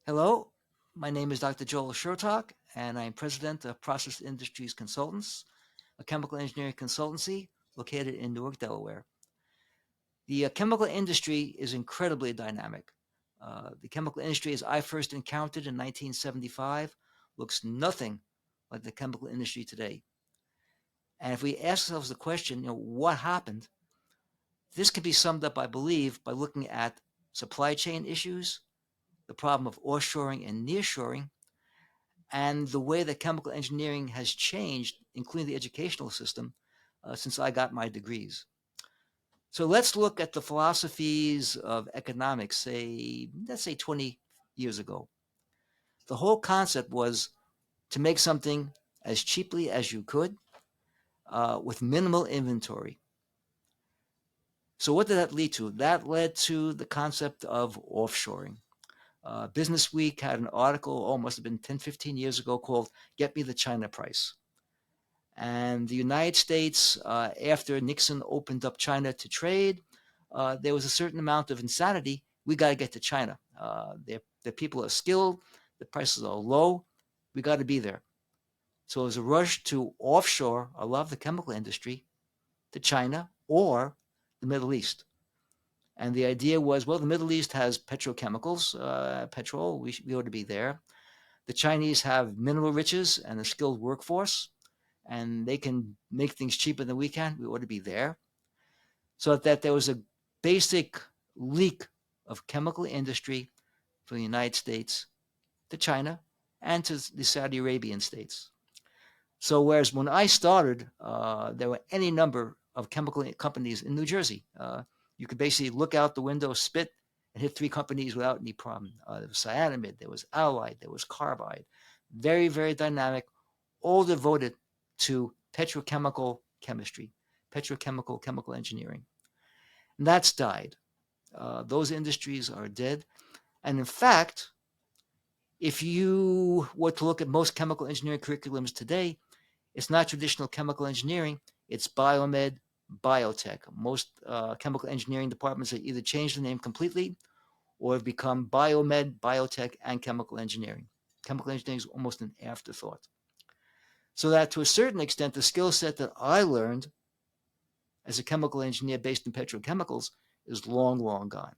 Hello, my name is Dr. Joel Shertok, and I'm president of Process Industries Consultants, a chemical engineering consultancy located in Newark, Delaware. The chemical industry is incredibly dynamic. The chemical industry, as I first encountered in 1975, looks nothing like the chemical industry today. And if we ask ourselves the question, what happened? This can be summed up, I believe, by looking at supply chain issues, the problem of offshoring and nearshoring, and the way that chemical engineering has changed, including the educational system, since I got my degrees. So let's look at the philosophies of economics, let's say 20 years ago. The whole concept was to make something as cheaply as you could with minimal inventory. So what did that lead to? That led to the concept of offshoring. Business Week had an article, must have been 10, 15 years ago, called Get Me the China Price. And the United States, after Nixon opened up China to trade, there was a certain amount of insanity. We got to get to China. The people are skilled, the prices are low. We got to be there. So it was a rush to offshore a lot of the chemical industry to China or the Middle East. And the idea was, well, the Middle East has petrochemicals, petrol, we ought to be there. The Chinese have mineral riches and a skilled workforce, and they can make things cheaper than we can. We ought to be there. So that there was a basic leak of chemical industry from the United States to China and to the Saudi Arabian states. So whereas when I started, there were any number of chemical companies in New Jersey. You could basically look out the window, spit, and hit three companies without any problem. There was cyanamide, there was allied, there was carbide. Very, very dynamic, all devoted to petrochemical chemistry, petrochemical chemical engineering. And that's died. Those industries are dead. And in fact, if you were to look at most chemical engineering curriculums today, it's not traditional chemical engineering, it's biomed, biotech. Most chemical engineering departments have either changed the name completely or have become biomed, biotech, and chemical engineering. Chemical engineering is almost an afterthought. So that to a certain extent, the skill set that I learned as a chemical engineer based in petrochemicals is long, long gone.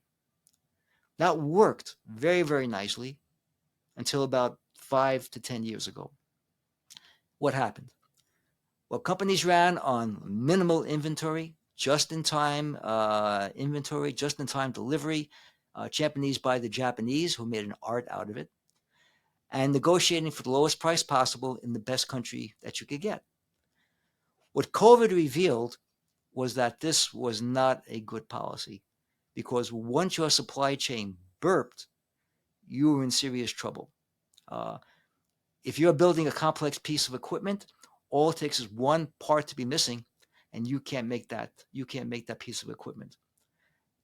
That worked very, very nicely until about 5 to 10 years ago. What happened? Well, companies ran on minimal inventory, just in time inventory, just in time delivery, Japanese by the Japanese, who made an art out of it, and negotiating for the lowest price possible in the best country that you could get. What COVID revealed was that this was not a good policy, because once your supply chain burped, you were in serious trouble. Uh, if you're building a complex piece of equipment, all it takes is one part to be missing, and you can't make that piece of equipment.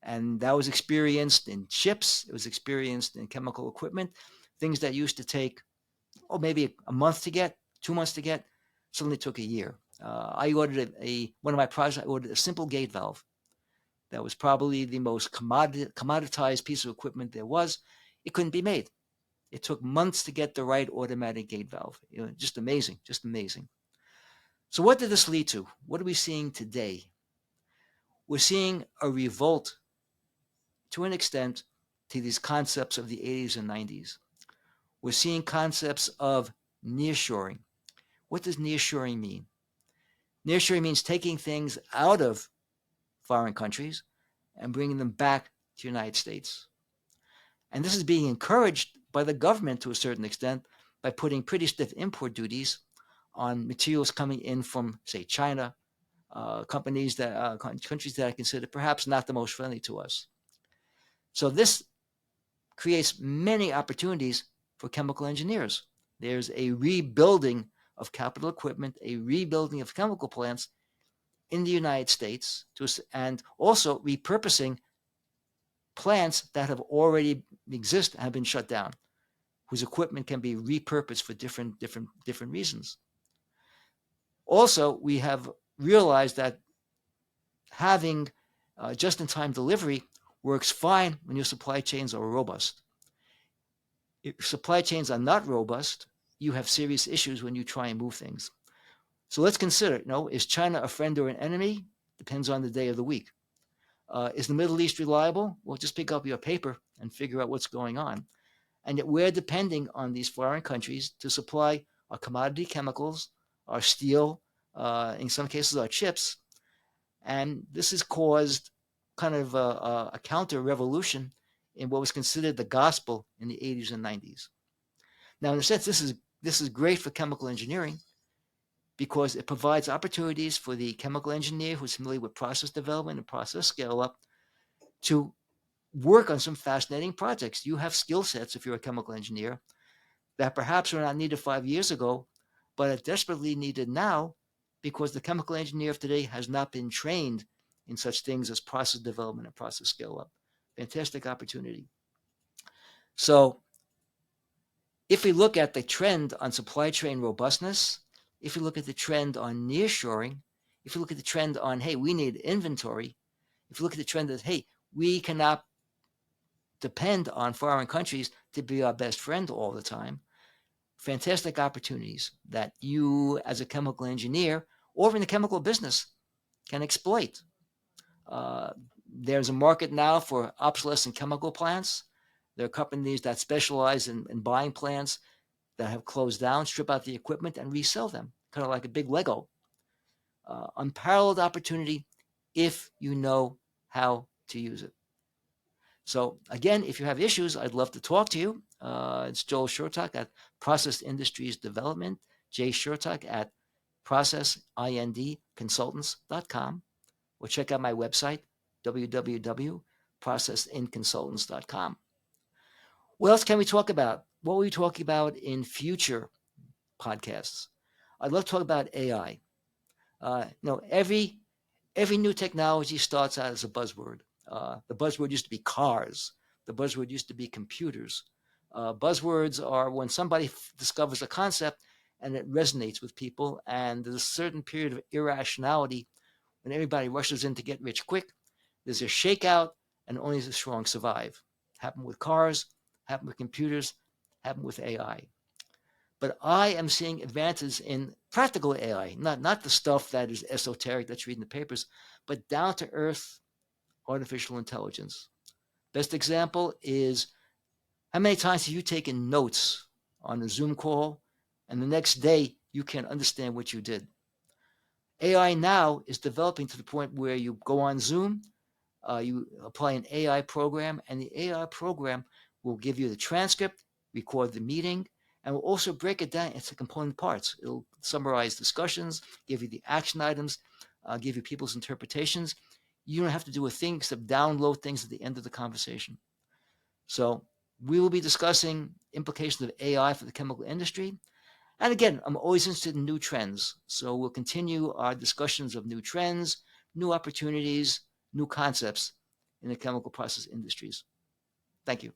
And that was experienced in chips. It was experienced in chemical equipment. Things that used to take maybe a month to get, 2 months to get, suddenly took a year. I ordered one of my projects. I ordered a simple gate valve that was probably the most commoditized piece of equipment there was. It couldn't be made. It took months to get the right automatic gate valve. Just amazing, just amazing. So what did this lead to? What are we seeing today? We're seeing a revolt to an extent to these concepts of the 80s and 90s. We're seeing concepts of nearshoring. What does nearshoring mean? Nearshoring means taking things out of foreign countries and bringing them back to the United States. And this is being encouraged by the government to a certain extent by putting pretty stiff import duties on materials coming in from, say, China, countries that I consider perhaps not the most friendly to us. So this creates many opportunities for chemical engineers. There's a rebuilding of capital equipment, a rebuilding of chemical plants in the United States, and also repurposing plants that have already exist and have been shut down, whose equipment can be repurposed for different reasons. Also, we have realized that having just-in-time delivery works fine when your supply chains are robust. If supply chains are not robust, you have serious issues when you try and move things. So let's consider, is China a friend or an enemy? Depends on the day of the week. Is the Middle East reliable? Well, just pick up your paper and figure out what's going on. And yet we're depending on these foreign countries to supply our commodity chemicals, our steel, in some cases our chips. And this has caused kind of a counter revolution in what was considered the gospel in the 80s and 90s. Now, in a sense, this is great for chemical engineering because it provides opportunities for the chemical engineer who's familiar with process development and process scale up to work on some fascinating projects. You have skill sets if you're a chemical engineer that perhaps were not needed 5 years ago, but are desperately needed now because the chemical engineer of today has not been trained in such things as process development and process scale up. Fantastic opportunity. So if we look at the trend on supply chain robustness, if we look at the trend on nearshoring, if we look at the trend on, hey, we need inventory, if you look at the trend that, hey, we cannot depend on foreign countries to be our best friend all the time, fantastic opportunities that you as a chemical engineer or in the chemical business can exploit. Uh, there's a market now for obsolescent chemical plants. There are companies that specialize in buying plants that have closed down, strip out the equipment, and resell them, kind of like a big Lego. Unparalleled opportunity if you know how to use it. So again, if you have issues, I'd love to talk to you. It's Joel Shertok at Process Industries Development, Jay Shertok at processindconsultants.com, or check out my website, www.processinconsultants.com. What else can we talk about? What will we talk about in future podcasts? I'd love to talk about AI. Every new technology starts out as a buzzword. The buzzword used to be cars. The buzzword used to be computers. Buzzwords are when somebody discovers a concept and it resonates with people, and there's a certain period of irrationality when everybody rushes in to get rich quick. There's a shakeout, and only the strong survive. Happened with cars, happened with computers, happened with AI. But I am seeing advances in practical AI, not the stuff that is esoteric that's reading the papers, but down to earth artificial intelligence. Best example is how many times have you taken notes on a Zoom call and the next day you can't understand what you did? AI now is developing to the point where you go on Zoom, you apply an AI program, and the AI program will give you the transcript, record the meeting, and will also break it down into component parts. It'll summarize discussions, give you the action items, give you people's interpretations. You don't have to do a thing except download things at the end of the conversation. So we will be discussing implications of AI for the chemical industry. And again, I'm always interested in new trends. So we'll continue our discussions of new trends, new opportunities, new concepts in the chemical process industries. Thank you.